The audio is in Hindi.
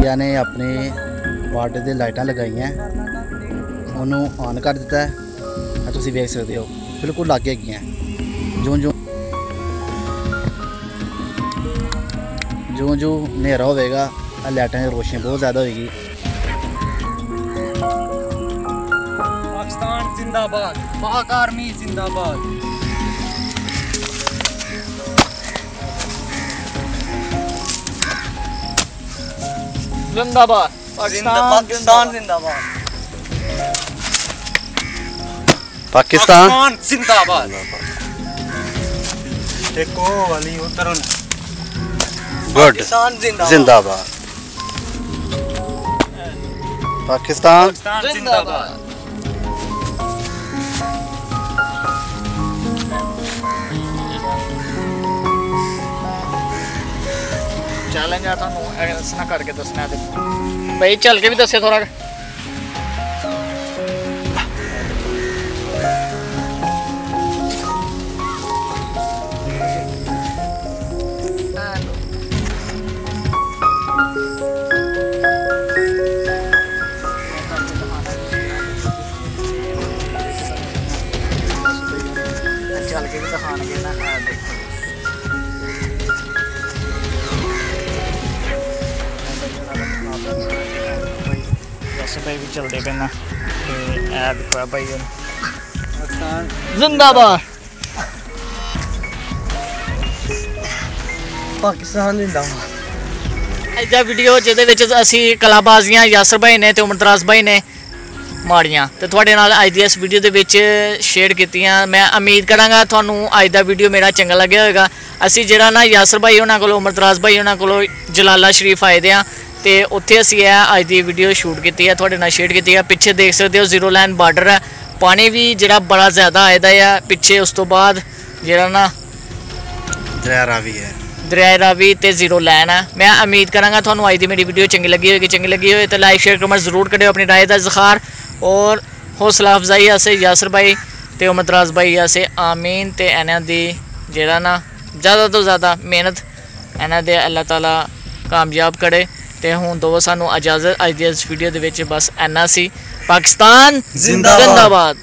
इंडिया ने अपने बार्डर दी लाइटां लगाईयां, उन्होंने ऑन कर दिता है। तुसीं वेख सकते हो बिल्कुल लागे हैगियां। जो हनेरा होगा लाइटां की रोशनी बहुत ज़्यादा होगी। पाकिस्तान जिंदाबाद, पाक आर्मी जिंदाबाद। जिंदाबाद पाकिस्तान जिंदाबाद, पाकिस्तान जिंदाबाद। देखो वाली उतर गुड जिंदाबाद, पाकिस्तान जिंदाबाद। चैलेंज है तुहानू दसना करके दसना भाई, चल के भी दसे थोड़ा। चल के भी दिखाने ना देखो भाई भी चलते पे ना भाई जिंदाबाद, पाकिस्तान जिंदाबाद। अज दा वीडियो जिहदे विच असीं कलाबाजियां यासर भाई ने ते उमरदराज भाई ने माड़ियां ते तुहाडे नाल अज दी इस वीडियो दे विच शेयर कीतियां। मैं उम्मीद करांगा तुहानू अज दा वीडियो मेरा चंगा लग्या होएगा। असीं जिहड़ा ना यासर भाई होना कोलों उमरदराज भाई होना कोलों जलाला शरीफ आए दे आं ते उत्थे असीं अज दी वीडियो शूट की है, तुहाडे नाल शेयर की है। पिछे देख सकते हो जीरो लाइन बार्डर है, पानी भी जिहड़ा बड़ा ज़्यादा आए दा है पिछे। उस तो बाद जिहड़ा ना दरिया रावी ते जीरो लाइन है। मैं उम्मीद करांगा तुहानू अज दी मेरी वीडियो चंगी लगी होएगी। चंगी लगी होए तो लाइक शेयर कमेंट जरूर करियो, अपनी राय दा इज़हार और हौसला अफजाई आसे यासर भाई ते उमरदराज भाई आसे आमीन। ते इन्हां दी जिहड़ा ना ज़्यादा तो ज़्यादा मेहनत इन्हां दे अल्लाह ताला कामयाब करे। ते हुण दो सानू इजाज़त अज दी इस वीडियो दे विच बस इन्ना सी। पाकिस्तान जिंदाबाद।